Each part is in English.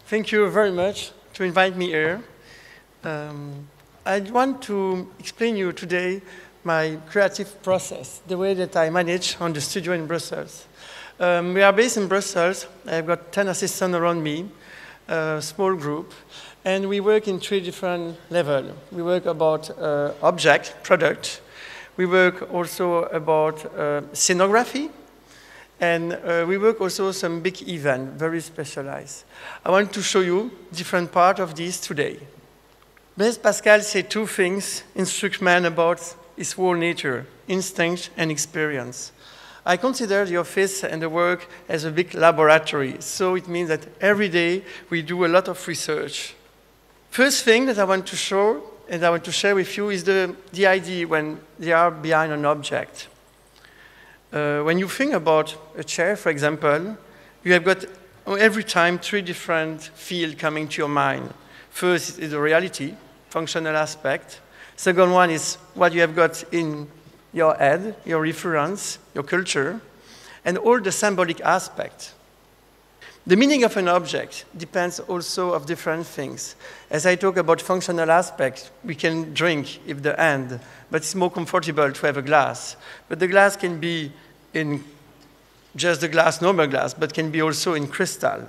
Thank you very much to invite me here. I want to explain you today my creative process, the way that I manage on the studio in Brussels. We are based in Brussels. I've got 10 assistants around me, a small group, and we work in 3 different levels. We work about object, product. We work also about scenography, and we work also some big event, very specialized. I want to show you different part of this today. Blaise Pascal said 2 things instruct man about his whole nature, instinct and experience. I consider the office and the work as a big laboratory, so it means that every day we do a lot of research. First thing that I want to show and I want to share with you is the idea when they are behind an object. When you think about a chair, for example, you have got every time 3 different fields coming to your mind. First is the reality, functional aspect. Second one is what you have got in your head, your reference, your culture, and all the symbolic aspect. The meaning of an object depends also of different things. As I talk about functional aspect, we can drink with the hand, but it's more comfortable to have a glass. But the glass can be in just the glass, normal glass, but can be also in crystal.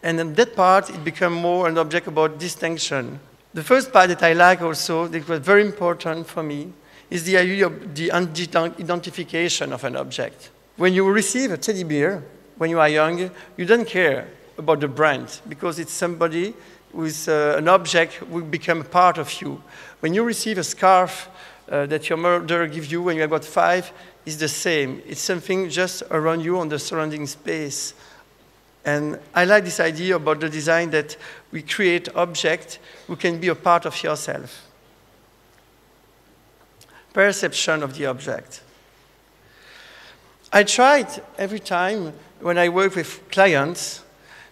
And in that part, it becomes more an object about distinction. The first part that I like also, that was very important for me, is the idea of the identification of an object. When you receive a teddy bear, when you are young, you don't care about the brand, because it's somebody with an object will become a part of you. When you receive a scarf that your mother gives you when you have got 5, it's the same. It's something just around you on the surrounding space. And I like this idea about the design that we create objects who can be a part of yourself. Perception of the object. I tried every time when I work with clients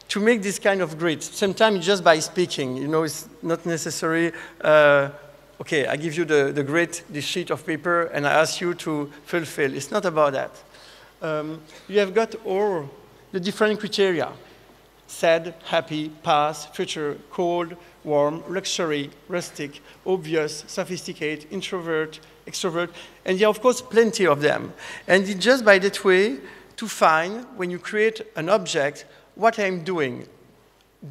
to make this kind of grid. Sometimes just by speaking, you know, it's not necessary. Okay, I give you the grid, the sheet of paper, and I ask you to fulfill. It's not about that. You have got all the different criteria: sad, happy, past, future, cold, warm, luxury, rustic, obvious, sophisticated, introvert, extrovert, and there are, of course, plenty of them. And it's just by that way to find, when you create an object, what I'm doing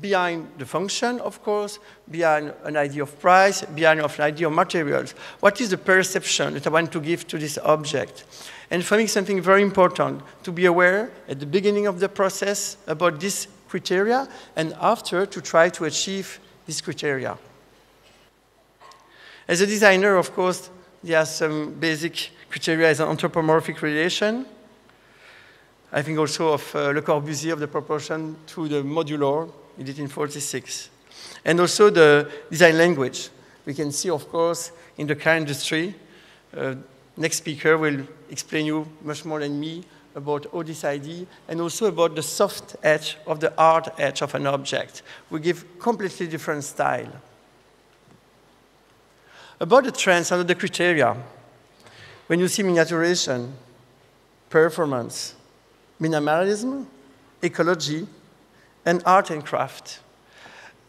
behind the function, of course, behind an idea of price, behind an idea of materials. What is the perception that I want to give to this object? And for me, something very important to be aware at the beginning of the process about this criteria, and after to try to achieve this criteria. As a designer, of course, there are some basic criteria as an anthropomorphic relation. I think also of Le Corbusier of the proportion to the modular, he did in 46. And also the design language. We can see, of course, in the car industry, next speaker will explain you much more than me about all this idea, and also about the soft edge of the hard edge of an object. We give completely different style. About the trends under the criteria, when you see miniaturization, performance, minimalism, ecology, and art and craft.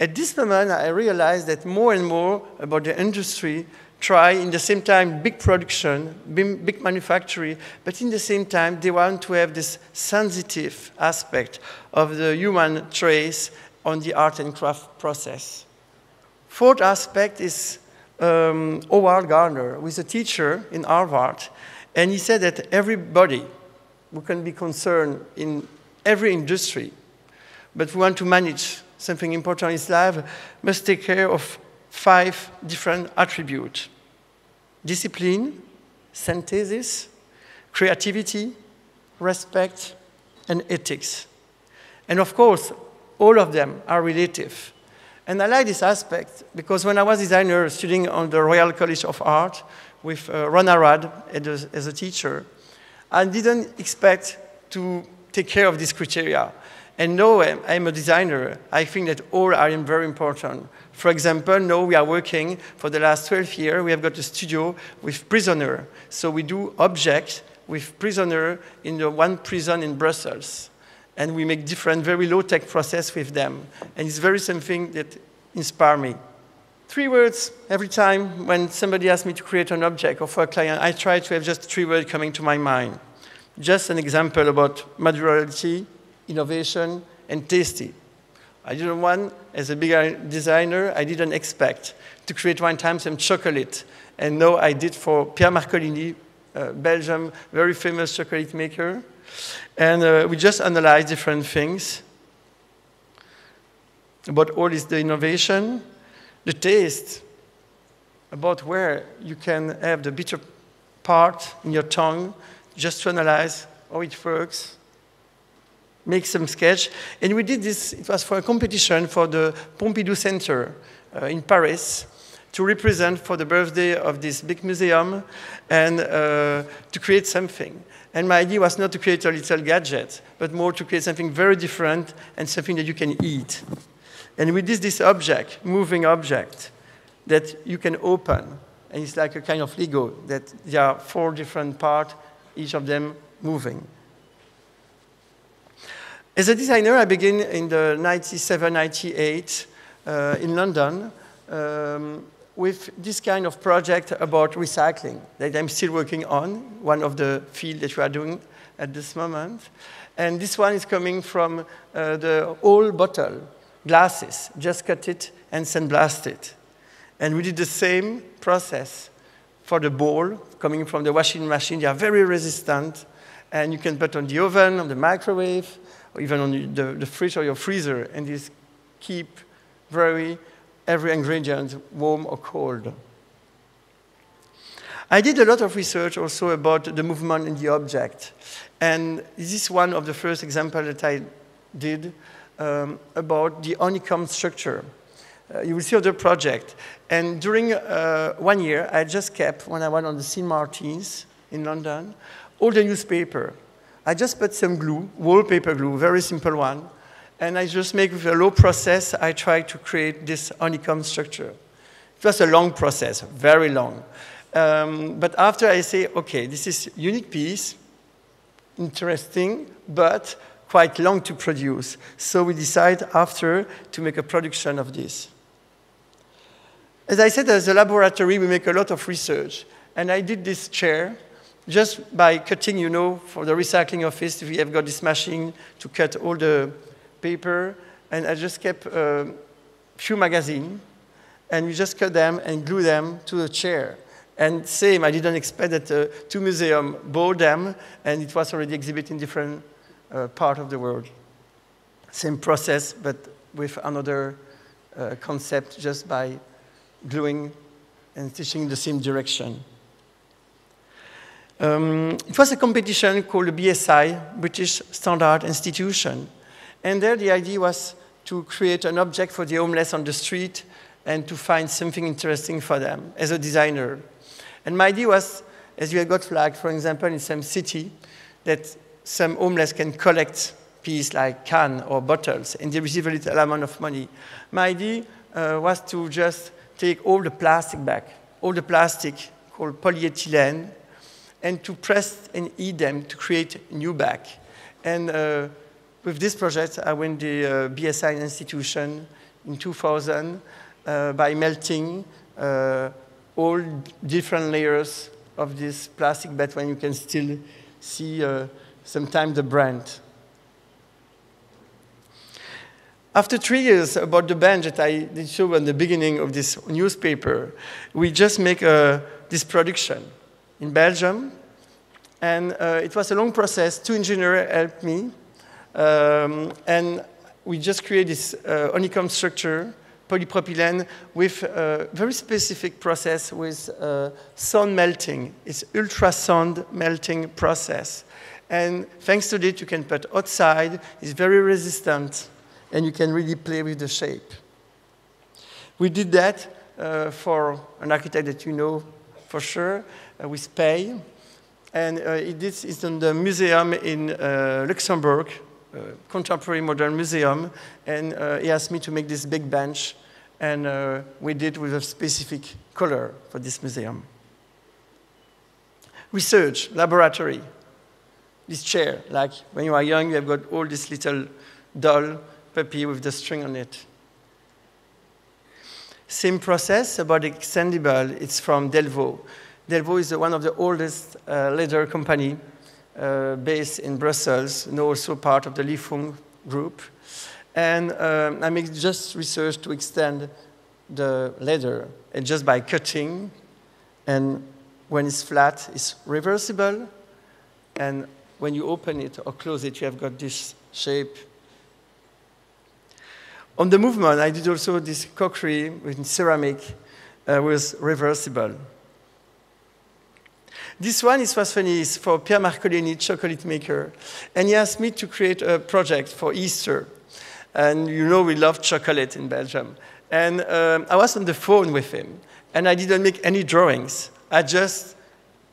At this moment, I realized that more and more about the industry try, in the same time, big production, big manufacturing, but in the same time, they want to have this sensitive aspect of the human trace on the art and craft process. Fourth aspect is Howard Gardner, who is a teacher in Harvard, and he said that everybody who can be concerned in every industry, but we want to manage something important in his life, must take care of 5 different attributes: discipline, synthesis, creativity, respect, and ethics. And of course, all of them are relative. And I like this aspect because when I was a designer studying on the Royal College of Art with Ron Arad as a teacher, I didn't expect to take care of these criteria. And now I'm a designer, I think that all are very important. For example, now we are working for the last 12 years, we have got a studio with prisoner. So we do objects with prisoner in the one prison in Brussels. And we make different, very low-tech process with them. And it's very something that inspires me. 3 words every time when somebody asks me to create an object or for a client, I try to have just 3 words coming to my mind. Just an example about modularity, innovation, and tasty. I didn't want, as a big designer, I didn't expect to create one time some chocolate. And now I did for Pierre Marcolini, Belgium, very famous chocolate maker. And we just analyze different things about all this, the innovation, the taste, about where you can have the bitter part in your tongue, just to analyze how it works, make some sketch. And we did this, it was for a competition for the Pompidou Center in Paris, to represent for the birthday of this big museum and to create something. And my idea was not to create a little gadget, but more to create something very different and something that you can eat. And we did this object, moving object, that you can open. And it's like a kind of Lego, that there are 4 different parts, each of them moving. As a designer, I began in the 97, 98 in London with this kind of project about recycling that I'm still working on, one of the fields that we are doing at this moment. And this one is coming from the old bottle, glasses, just cut it and sandblast it. And we did the same process for the bowl coming from the washing machine. They are very resistant, and you can put on the oven, on the microwave, or even on the fridge or your freezer, and these keep every ingredient warm or cold. I did a lot of research also about the movement in the object. And this is one of the first examples that I did about the honeycomb structure. You will see other project. And during 1 year, I just kept, when I went on the St. Martin's in London, all the newspaper. I just put some glue, wallpaper glue, very simple one. And I just make with a low process, I try to create this honeycomb structure. It was a long process, very long. But after I say, okay, this is a unique piece, interesting, but quite long to produce. So we decide after to make a production of this. As I said, as a laboratory, we make a lot of research. And I did this chair just by cutting, you know, for the recycling office, we have got this machine to cut all the paper, and I just kept a few magazines, and we just cut them and glue them to the chair. And same, I didn't expect that 2 museums bought them, and it was already exhibited in different parts of the world. Same process, but with another concept, just by gluing and stitching in the same direction. It was a competition called the BSI, British Standard Institution. And there the idea was to create an object for the homeless on the street and to find something interesting for them as a designer. And my idea was, as you have got flagged, for example, in some city, that some homeless can collect pieces like cans or bottles, and they receive a little amount of money. My idea was to just take all the plastic back, all the plastic called polyethylene, and to press and heat them to create a new bag. And with this project, I went the BSI institution in 2000 by melting all different layers of this plastic bed when you can still see sometimes the brand. After 3 years about the bench that I did show in the beginning of this newspaper, we just make this production in Belgium. And it was a long process. 2 engineers helped me. And we just created this honeycomb structure, polypropylene, with a very specific process with sound melting. It's ultrasound melting process. And thanks to it, you can put outside. It's very resistant, and you can really play with the shape. We did that for an architect that you know for sure, with Pay. And it's in the museum in Luxembourg, Contemporary Modern Museum, and he asked me to make this big bench, and we did with a specific color for this museum. Research, laboratory. this chair. Like when you are young, you have got all this little doll puppy with the string on it. Same process about extendable. It's from Delvaux. Delvaux is one of the oldest leather company based in Brussels, and also part of the Lifung group. And I make just research to extend the leather, and just by cutting, and when it's flat, it's reversible, and when you open it or close it, you have got this shape. On the movement, I did also this crockery with ceramic was reversible. This one was funny, it's for Pierre Marcolini, chocolate maker, and he asked me to create a project for Easter. And you know we love chocolate in Belgium. And I was on the phone with him, and I didn't make any drawings. I just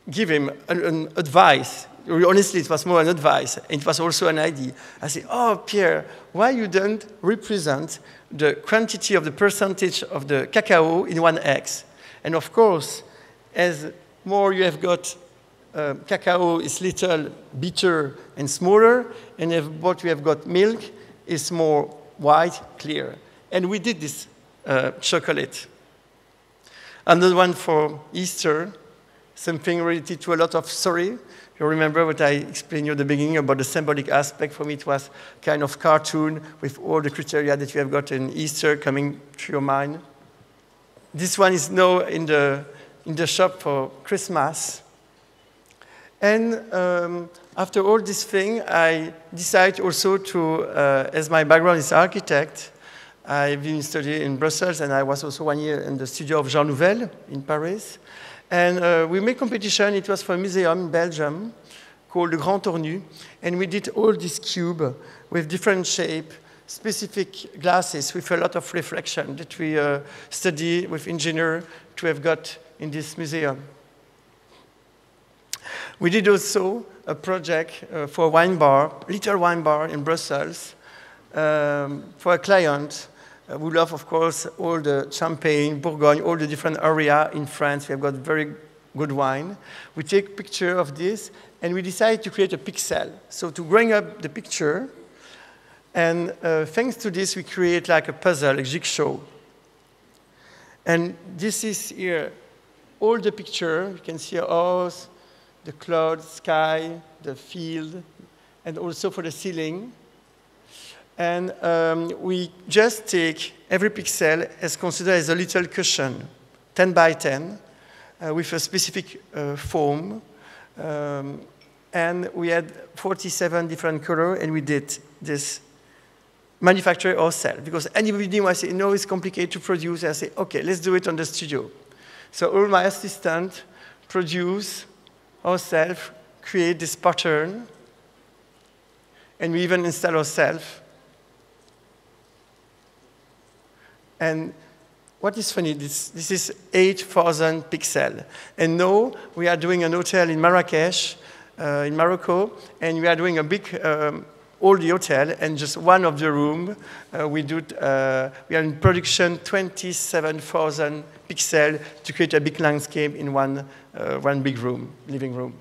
give him an advice. Honestly, it was more an advice. It was also an idea. I said, oh, Pierre, why you don't represent the quantity of the percentage of the cacao in 1x? And of course, as more you have got cacao is little bitter and smaller, and if what we have got milk is more white, clear. And we did this chocolate. Another one for Easter, something related to a lot of story. You remember what I explained you at the beginning about the symbolic aspect. For me, it was kind of cartoon with all the criteria that you have got in Easter coming to your mind. This one is now in the shop for Christmas. And after all this thing, I decided also to, as my background is architect, I've been studying in Brussels, and I was also 1 year in the studio of Jean Nouvel in Paris. And we made competition. It was for a museum in Belgium called the Grand Tournu. And we did all this cube with different shape, specific glasses with a lot of reflection that we study with engineer to have got in this museum. We did also a project for a wine bar, little wine bar in Brussels, for a client. We love, of course, all the Champagne, Bourgogne, all the different areas in France. We have got very good wine. We take a picture of this, and we decided to create a pixel. So to bring up the picture, and thanks to this, we create like a puzzle, a jigsaw. And this is here, all the picture. You can see a house, the clouds, sky, the field, and also for the ceiling. And we just take every pixel as considered as a little cushion, 10 by 10, with a specific foam. And we had 47 different colors, and we did this manufacture ourselves. Because anybody might say, no, it's complicated to produce. I say, OK, let's do it on the studio. So all my assistants produce ourselves, create this pattern, and we even install ourselves. And what is funny, this is 8,000 pixels. And now we are doing an hotel in Marrakesh, in Morocco, and we are doing a big old hotel, and just one of the room, we are in production 27,000 pixels to create a big landscape in one big room, living room.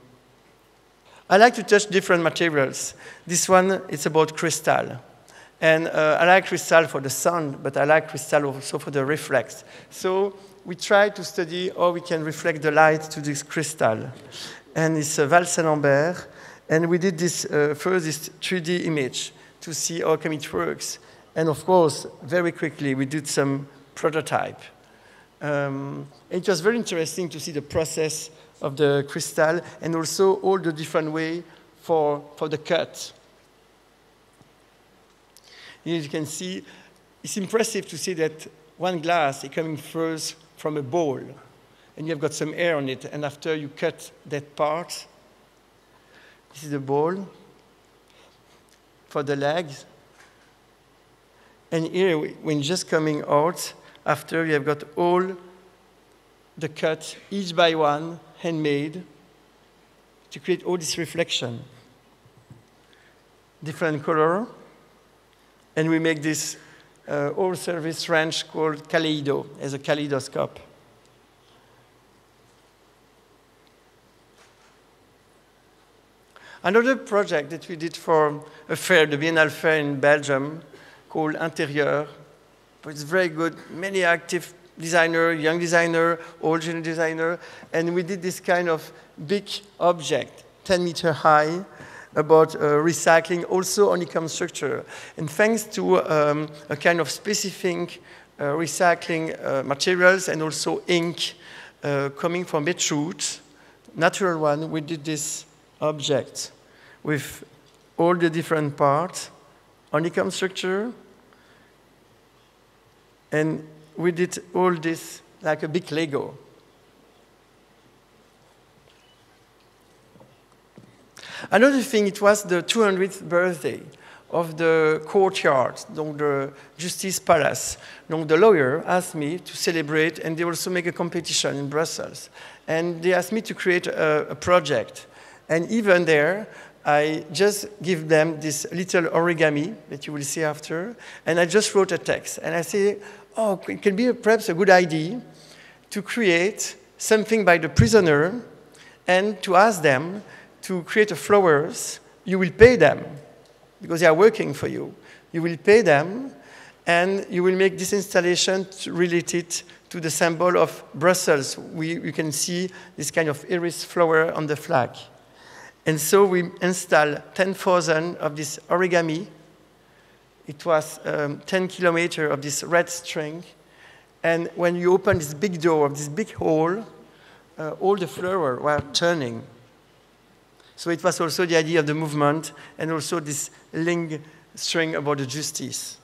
I like to touch different materials. This one, it's about crystal. And I like crystal for the sun, but I like crystal also for the reflex. So we try to study how we can reflect the light to this crystal. And it's Val Saint Lambert. And we did this first, this 3D image to see how come it works. And of course, very quickly, we did some prototype. It was very interesting to see the process of the crystal and also all the different way for the cut. Here you can see, it's impressive to see that one glass is coming first from a bowl, and you have got some air on it, and after you cut that part, this is the bowl for the legs. And here, when just coming out, after you have got all the cut, each by one, handmade, to create all this reflection. Different color. And we make this all-service ranch called Kaleido, as a kaleidoscope. Another project that we did for a fair, the Biennale Fair in Belgium, called Intérieur. It's very good, many active designer, young designer, old designer, and we did this kind of big object, 10-meter high, about recycling, also honeycomb structure. And thanks to a kind of specific recycling materials and also ink coming from beetroot, natural one, we did this object with all the different parts, honeycomb structure, and we did all this like a big Lego. Another thing, it was the 200th birthday of the courtyard, donc the Justice Palace. Donc the lawyer asked me to celebrate, and they also make a competition in Brussels. And they asked me to create a project. And even there, I just give them this little origami that you will see after, and I just wrote a text. And I say, oh, it can be perhaps a good idea to create something by the prisoner and to ask them to create flowers. You will pay them because they are working for you. You will pay them, and you will make this installation related to the symbol of Brussels. You can see this kind of iris flower on the flag. And so we installed 10,000 of this origami. It was 10 kilometers of this red string. And when you open this big door of this big hole, all the flowers were turning. So it was also the idea of the movement and also this link string about the justice.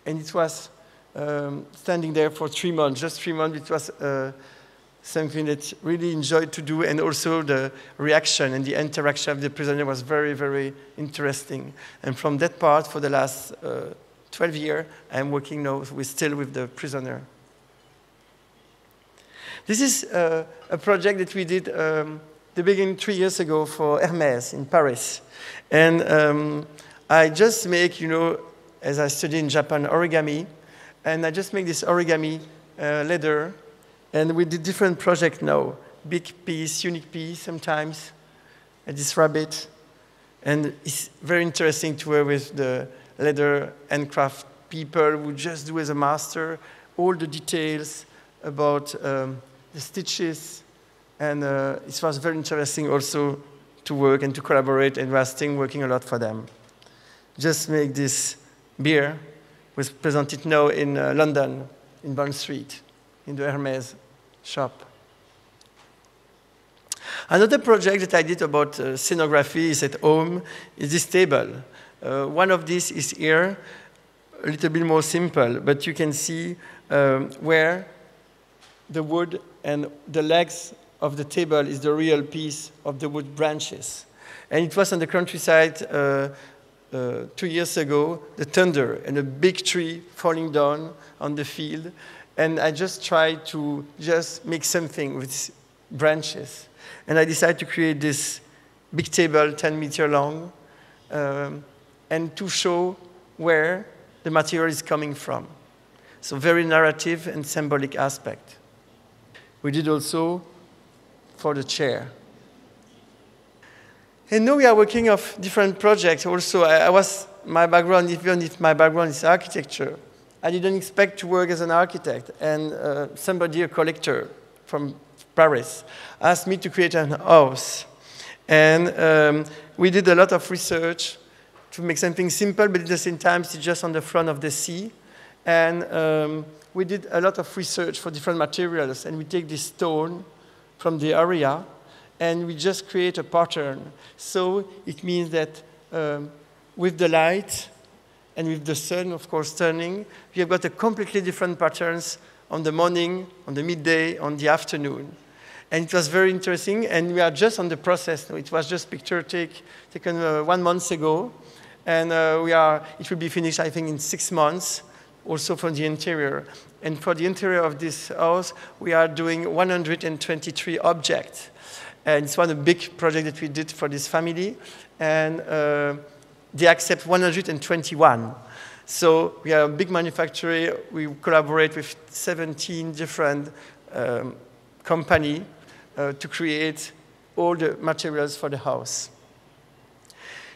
And it was standing there for 3 months, just 3 months. It was something that really enjoyed to do, and also the reaction and the interaction of the prisoner was very, very interesting. And from that part, for the last 12 years, I'm working now still with the prisoner. This is a project that we did the beginning 3 years ago for Hermès in Paris. And I just make, you know, as I studied in Japan, origami, and I just make this origami leather. And we did different projects now, big piece, unique piece sometimes, and this rabbit. And it's very interesting to work with the leather handcraft people who just do as a master all the details about the stitches. And it was very interesting also to work and to collaborate, and we are still working a lot for them. Just make this beer, we present it now in London, in Bond Street, in the Hermès shop. Another project that I did about scenography is at home is this table. One of these is here, a little bit more simple, but you can see where the wood and the legs of the table is the real piece of the wood branches. And it was on the countryside 2 years ago, the thunder and a big tree falling down on the field. And I just tried to just make something with branches. And I decided to create this big table, 10 meters long, and to show where the material is coming from. So very narrative and symbolic aspect. We did also for the chair. And now we are working on different projects. Also, my background, even if my background is architecture, I didn't expect to work as an architect, and somebody, a collector from Paris, asked me to create a house. And we did a lot of research to make something simple, but at the same time, it's just on the front of the sea. And we did a lot of research for different materials, and we take this stone from the area, and we just create a pattern. So it means that with the light, and with the sun, of course, turning, we have got a completely different patterns on the morning, on the midday, on the afternoon. And it was very interesting, and we are just on the process. It was just picture taken 1 month ago, and it will be finished, I think, in 6 months, also for the interior. And for the interior of this house, we are doing 123 objects. And it's one of the big projects that we did for this family. And they accept 121. So we are a big manufacturer. We collaborate with 17 different companies to create all the materials for the house.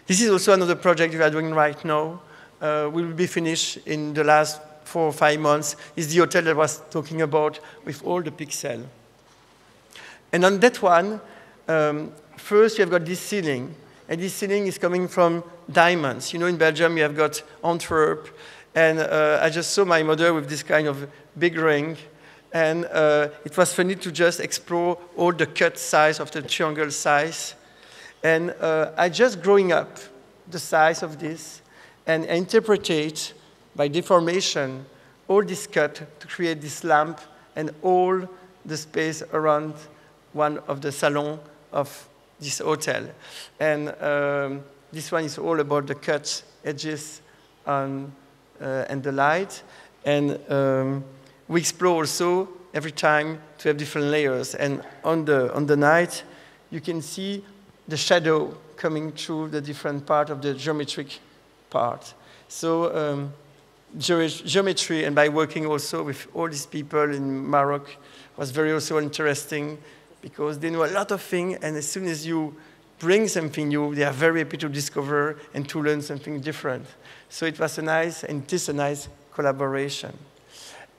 This is also another project we are doing right now. We will be finished in the last 4 or 5 months. It's the hotel that I was talking about with all the pixels. And on that one, first you have got this ceiling. And this ceiling is coming from diamonds. You know, in Belgium, you have got Antwerp. And I just saw my mother with this kind of big ring. And it was funny to just explore all the cut size of the triangle size. And I just growing up the size of this and interpretate by deformation all this cut to create this lamp and all the space around one of the salons of this hotel. And this one is all about the cut edges and the light. And we explore also every time to have different layers. And on the night, you can see the shadow coming through the different part of the geometric part. So geometry, and by working also with all these people in Morocco, was very also interesting because they know a lot of things, and as soon as you bring something new, they are very happy to discover and to learn something different. So it was a nice, and it is a nice collaboration.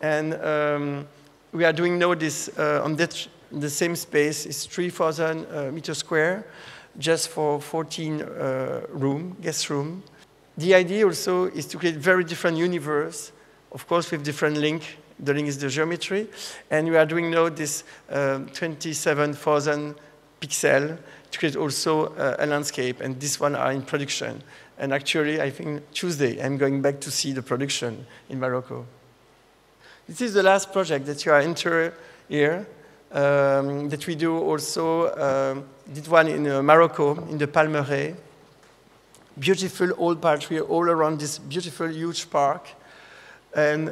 And we are doing now this on the same space. It's 3,000 meters square, just for 14 guest room. The idea also is to create very different universe, of course with different link. The link is the geometry. And we are doing now this 27,000 pixels to create also a landscape. And this one are in production. And actually, I think Tuesday, I'm going back to see the production in Morocco. This is the last project that you are entering here, that we do also, did one in Morocco, in the Palmeraie. Beautiful old park all around this beautiful, huge park. And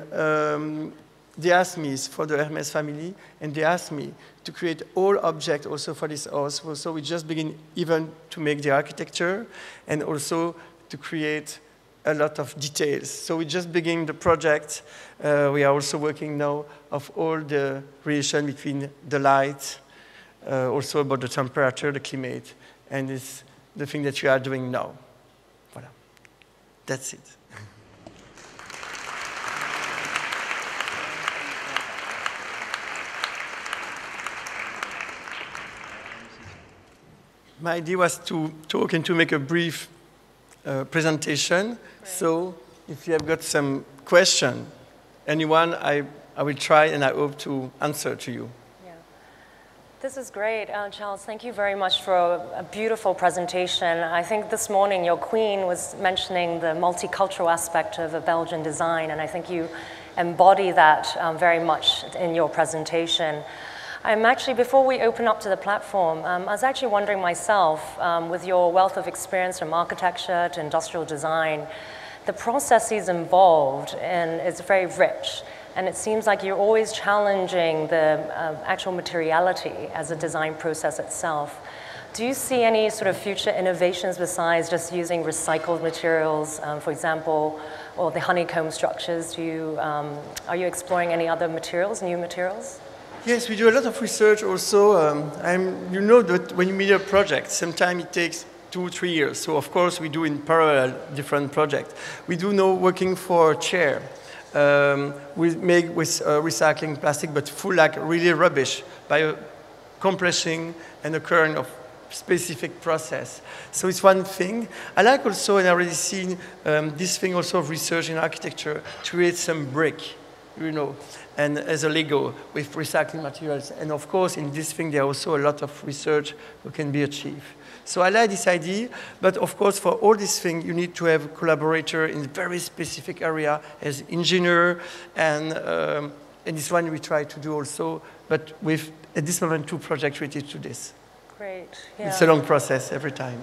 they asked me, it's for the Hermes family, and they asked me to create all objects also for this house. So we just begin even to make the architecture and also to create a lot of details. So we just begin the project. We are also working now of all the relation between the light, also about the temperature, the climate, and it's the thing that we are doing now. Voilà. That's it. My idea was to talk and to make a brief presentation. Right. So if you have got some question, anyone, I will try and I hope to answer to you. Yeah. This is great. Charles, thank you very much for a beautiful presentation. I think this morning your queen was mentioning the multicultural aspect of a Belgian design, and I think you embody that very much in your presentation. I'm actually, before we open up to the platform, I was actually wondering myself, with your wealth of experience from architecture to industrial design, the processes involved, and it's very rich. And it seems like you're always challenging the actual materiality as a design process itself. Do you see any sort of future innovations besides just using recycled materials, for example, or the honeycomb structures? Are you exploring any other materials, new materials? Yes, we do a lot of research also. You know that when you meet a project, sometimes it takes 2 or 3 years. So of course we do in parallel different projects. We do know working for a chair. We make with recycling plastic, but full like really rubbish by compressing and a current of specific process. So it's one thing. I like also, and I already seen this thing also of research in architecture, to create some brick, you know, and as a Lego with recycling materials. And of course, in this thing, there are also a lot of research that can be achieved. So I like this idea, but of course, for all these things, you need to have a collaborator in a very specific area as engineer, and this one we try to do also, but with, at this moment, 2 projects related to this. Great, yeah. It's a long process every time.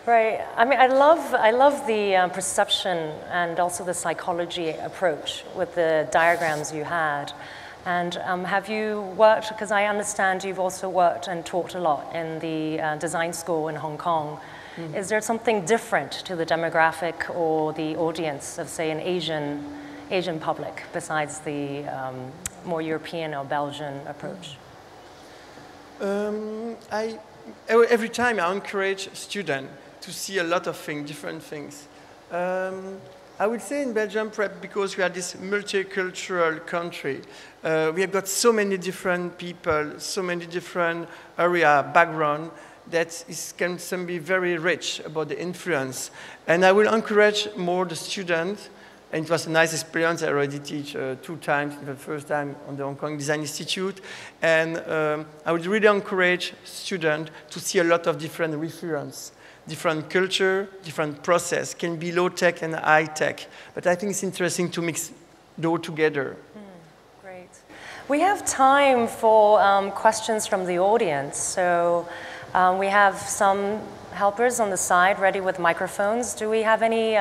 Right. I mean, I love the perception and also the psychology approach with the diagrams you had. And have you worked, because I understand you've also worked and taught a lot in the design school in Hong Kong. Mm-hmm. Is there something different to the demographic or the audience of, say, an Asian public besides the every time I encourage students to see a lot of things, different things. I would say in Belgium, perhaps because we are this multicultural country, we have got so many different people, so many different area, background, that can be very rich about the influence. And I will encourage more the students, and it was a nice experience. I already teach 2 times, the first time on the Hong Kong Design Institute. And I would really encourage students to see a lot of different reference, different culture, different process, can be low-tech and high-tech. But I think it's interesting to mix those together. Great. We have time for questions from the audience. So we have some helpers on the side ready with microphones. Do we have any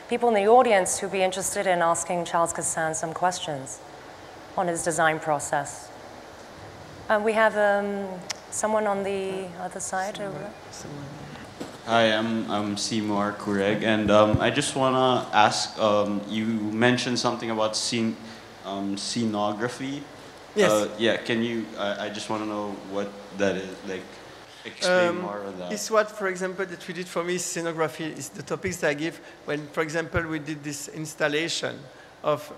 people in the audience who'd be interested in asking Charles Kaisin some questions on his design process? We have someone on the other side over there. Hi, I'm Seymour Kureg, and I just want to ask, you mentioned something about scenography. Yes. Yeah, can you, I just want to know what that is, like, explain more of that. It's what, for example, that we did for me, scenography, is the topics that I give when, for example, we did this installation of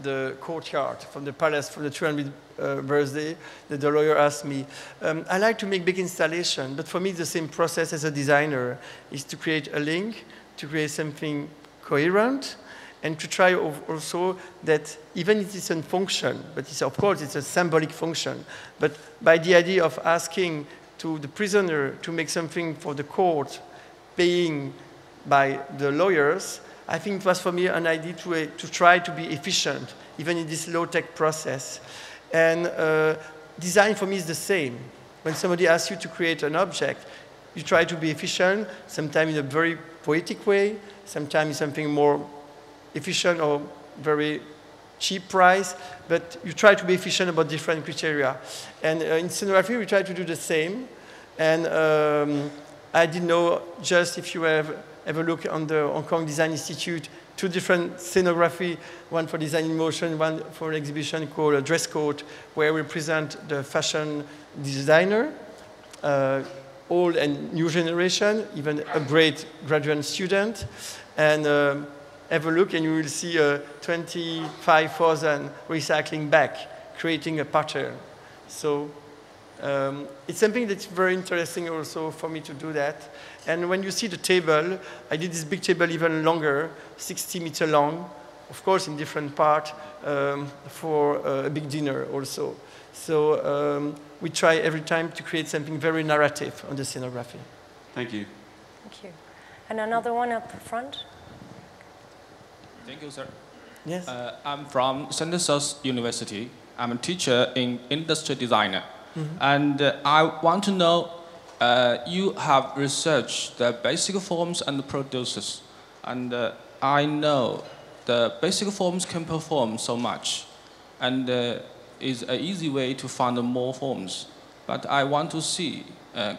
the courtyard from the palace for the 200th birthday, that the lawyer asked me. I like to make big installation, but for me the same process as a designer is to create a link, to create something coherent, and to try also that even if it's a function, but it's, of course it's a symbolic function, but by the idea of asking to the prisoner to make something for the court, paying by the lawyers, I think it was for me an idea to try to be efficient, even in this low-tech process. And design for me is the same. When somebody asks you to create an object, you try to be efficient, sometimes in a very poetic way, sometimes something more efficient or very cheap price, but you try to be efficient about different criteria. And in scenography, we try to do the same. And I didn't know, just if you have a look on the Hong Kong Design Institute, 2 different scenography, one for design in motion, one for an exhibition called a Dress Code, where we present the fashion designer, old and new generation, even a great graduate student. And have a look and you will see 25,000 recycling back, creating a pattern. So it's something that's very interesting also for me to do that. And when you see the table, I did this big table even longer, 60 meters long, of course in different parts, for a big dinner also. So we try every time to create something very narrative on the scenography. Thank you. Thank you. And another one up front. Thank you, sir. Yes. I'm from Saint-Luc University. I'm a teacher in industry designer. And I want to know, you have researched the basic forms and the producers. And I know the basic forms can perform so much. And is an easy way to find more forms. But I want to see,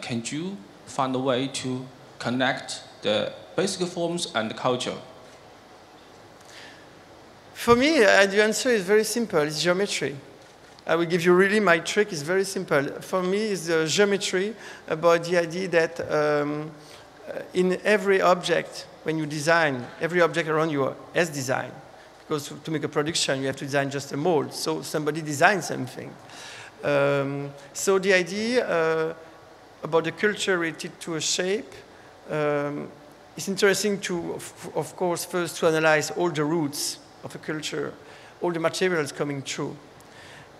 can you find a way to connect the basic forms and the culture? For me, the answer is very simple. It's geometry. I will give you really my trick. It's very simple. For me, it's the geometry about the idea that in every object, when you design, every object around you has design. Because to make a production, you have to design just a mold. So somebody designs something. So the idea about the culture related to a shape, it's interesting to, of course, first to analyze all the roots of a culture, all the materials coming through.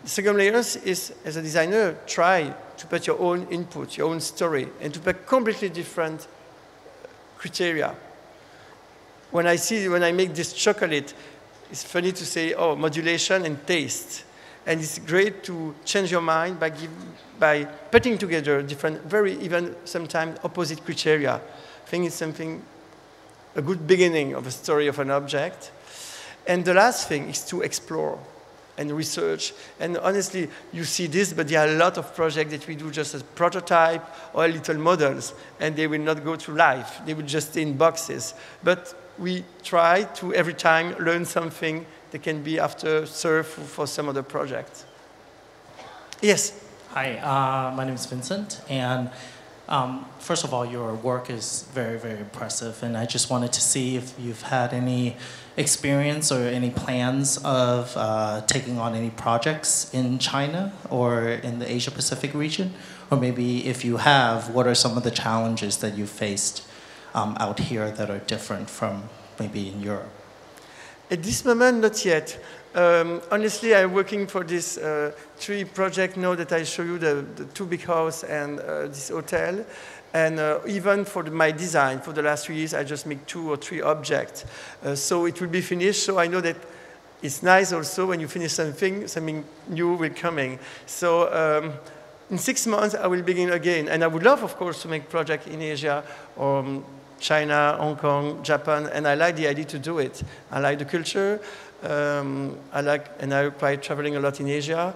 The second layer is, as a designer, try to put your own input, your own story, and to put completely different criteria. When I make this chocolate, it's funny to say, oh, modulation and taste. And it's great to change your mind by putting together different, very even sometimes opposite criteria. I think it's something, a good beginning of a story of an object. And the last thing is to explore and research. And honestly, you see this, but there are a lot of projects that we do just as prototype or little models, and they will not go to life. They will just stay in boxes. But we try to, every time, learn something that can be after served for some other project. Yes? Hi, my name is Vincent, and first of all, your work is very, very impressive, and I just wanted to see if you've had any experience or any plans of taking on any projects in China or in the Asia-Pacific region, or maybe if you have, what are some of the challenges that you faced out here that are different from maybe in Europe? At this moment, not yet. Honestly, I'm working for this 3 project now that I show you, the 2 big house and this hotel. And even for my design, for the last 3 years, I just make 2 or 3 objects. So it will be finished. So I know that it's nice also when you finish something new will coming. So in 6 months, I will begin again. And I would love, of course, to make projects in Asia or China, Hong Kong, Japan, and I like the idea to do it. I like the culture. I quite traveling a lot in Asia,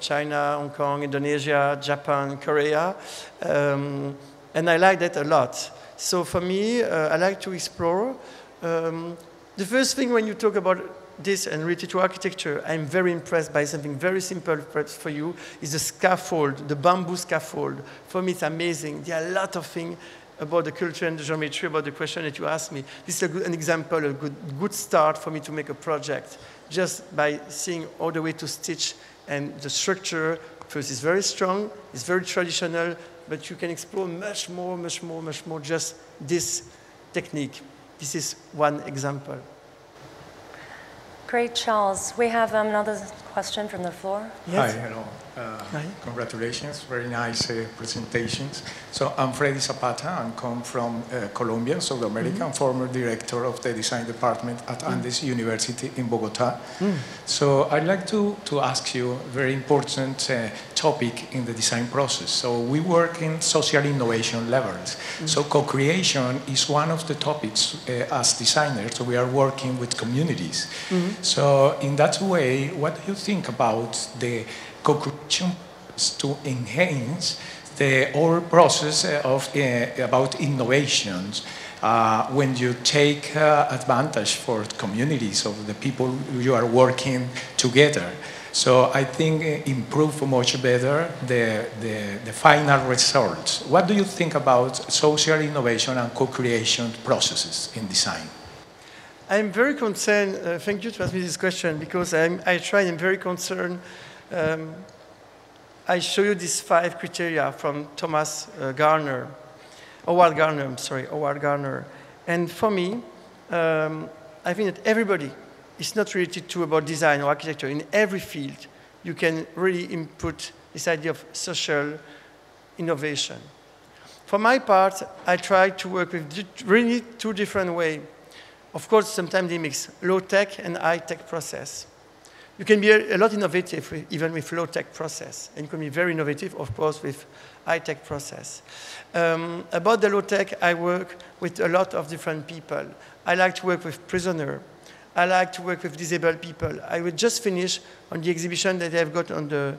China, Hong Kong, Indonesia, Japan, Korea, and I like that a lot. So for me, I like to explore. The first thing when you talk about this and related to architecture, I'm very impressed by something very simple perhaps for you, is the scaffold, the bamboo scaffold. For me, it's amazing. There are a lot of things about the culture and the geometry, about the question that you asked me. This is an example, a good start for me to make a project, just by seeing all the way to stitch and the structure. First, it's very strong, it's very traditional, but you can explore much more, just this technique. This is one example. Great, Charles. We have another question from the floor. Yes. Hi, hello. Hi. Congratulations, very nice presentations. So I'm Freddy Zapata, I come from Colombia, South America. I'm former director of the design department at Andes University in Bogota. So I'd like to ask you a very important topic in the design process. So we work in social innovation levels. So co-creation is one of the topics as designers. So we are working with communities. So in that way, what do you think about the co-creation to enhance the whole process of about innovations when you take advantage for communities of the people you are working together? So I think improve much better the final results. What do you think about social innovation and co-creation processes in design? I'm very concerned, thank you to ask me this question, because I'm very concerned. I show you these 5 criteria from Howard Gardner. And for me, I think that everybody is not related to about design or architecture. In every field, you can really input this idea of social innovation. For my part, I try to work with really 2 different ways. Of course, sometimes they mix low-tech and high-tech process. You can be a lot innovative even with low-tech process, and you can be very innovative, of course, with high-tech process. About the low-tech, I work with a lot of different people. I like to work with prisoners. I like to work with disabled people. I will just finish on the exhibition that I've got on the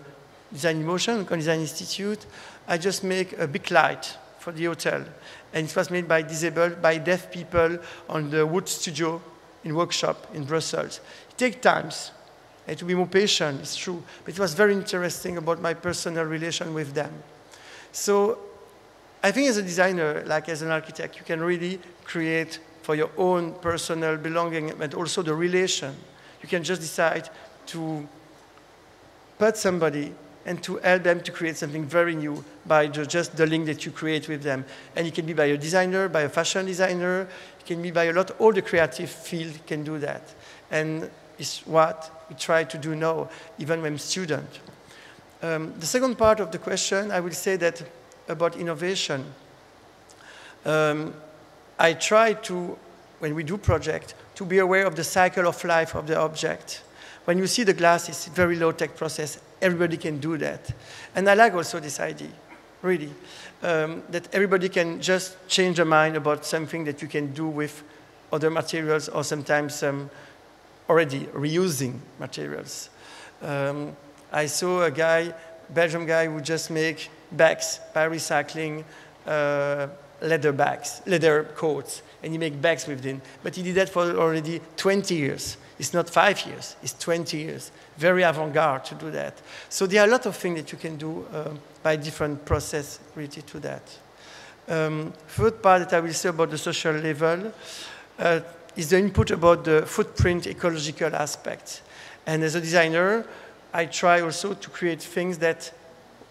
Design in Motion, on Design Institute. I just make a big light for the hotel, and it was made by deaf people on the wood studio in workshop in Brussels. It takes time. And to be more patient, it's true. But it was very interesting about my personal relation with them. So I think as a designer, like as an architect, you can really create for your own personal belonging, but also the relation. You can just decide to put somebody and to help them to create something very new by just the link that you create with them. And it can be by a designer, by a fashion designer. It can be by all the creative field can do that. And it's what we try to do now, even when student. The second part of the question, I will say that about innovation. I try to, when we do project, to be aware of the cycle of life of the object. When you see the glass, it's a very low-tech process. Everybody can do that. And I like also this idea, really, that everybody can just change their mind about something that you can do with other materials or sometimes already reusing materials. I saw a guy, Belgian guy, who just make bags by recycling leather coats, and he make bags with them. But he did that for already 20 years. It's not 5 years, it's 20 years. Very avant-garde to do that. So there are a lot of things that you can do by different process related to that. Third part that I will say about the social level is the input about the footprint ecological aspect. And as a designer, I try also to create things that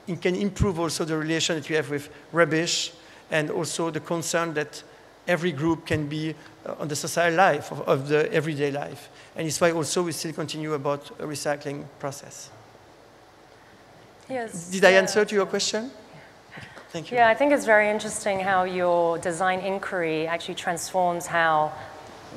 it can improve also the relation that you have with rubbish and also the concern that every group can be on the societal life, of the everyday life. And it's why also we still continue about a recycling process. Yes. Did I answer to your question? Okay, thank you. Yeah, I think it's very interesting how your design inquiry actually transforms how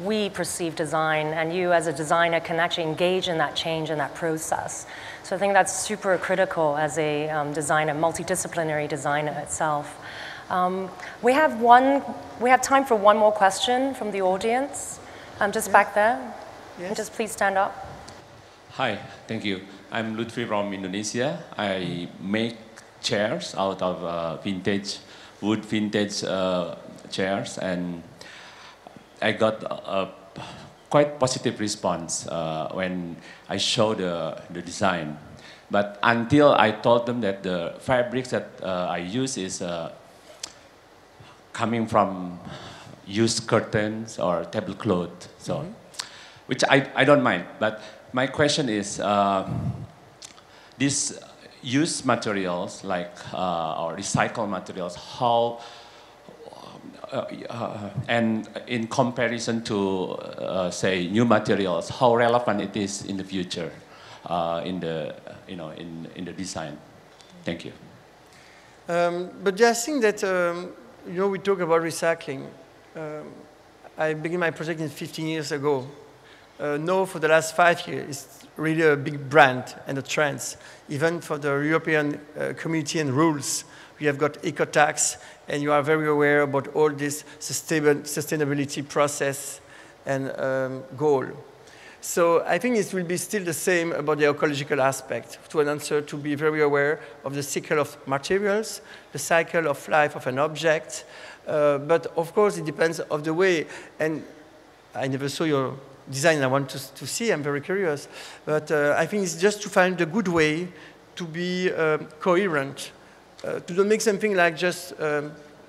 we perceive design, and you as a designer can actually engage in that change and that process. So I think that's super critical as a designer, multidisciplinary designer itself. We have time for one more question from the audience. Just back there. Yes. And just please stand up. Hi, thank you. I'm Lutfi from Indonesia. I make chairs out of wood vintage chairs, and I got a quite positive response when I showed the design. But until I told them that the fabrics that I use is coming from used curtains or tablecloth, so which I don't mind. But my question is, these used materials like or recycled materials, how and in comparison to say new materials, how relevant it is in the future in the design? Thank you. But I think that we talk about recycling. I began my project 15 years ago. Now, for the last 5 years, it's really a big brand and a trend. Even for the European community and rules, we have got eco-tax, and you are very aware about all this sustainability process and goal. So I think it will be still the same about the ecological aspect, to an answer to be very aware of the cycle of materials, the cycle of life of an object. But of course, it depends on the way. And I never saw your design. I want to see. I'm very curious. But I think it's just to find a good way to be coherent, to don't make something like just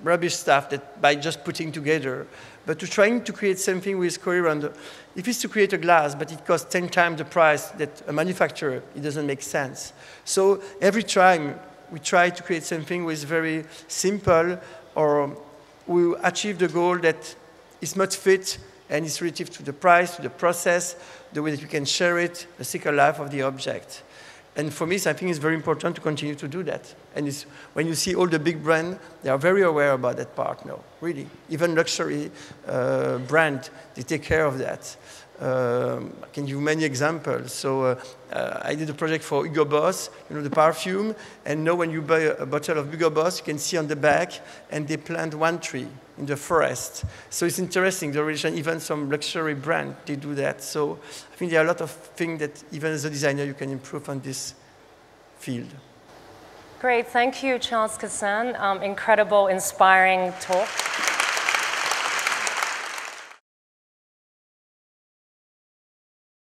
rubbish stuff that by just putting together, but to trying to create something which is coherent. If it's to create a glass, but it costs 10 times the price that a manufacturer, it doesn't make sense. So every time we try to create something which is very simple, or we achieve the goal that is much fit and is relative to the price, to the process, the way that you can share it, the cycle life of the object. And for me, I think it's very important to continue to do that. And it's, when you see all the big brands, they are very aware about that part now, really. Even luxury brand, they take care of that. I can give you many examples. So I did a project for Hugo Boss, the perfume. And now when you buy a bottle of Hugo Boss, you can see on the back, and they plant one tree in the forest. So it's interesting, the relation, even some luxury brand, they do that. So I think there are a lot of things that even as a designer, you can improve on this field. Great, thank you, Charles Kaisin. Incredible, inspiring talk.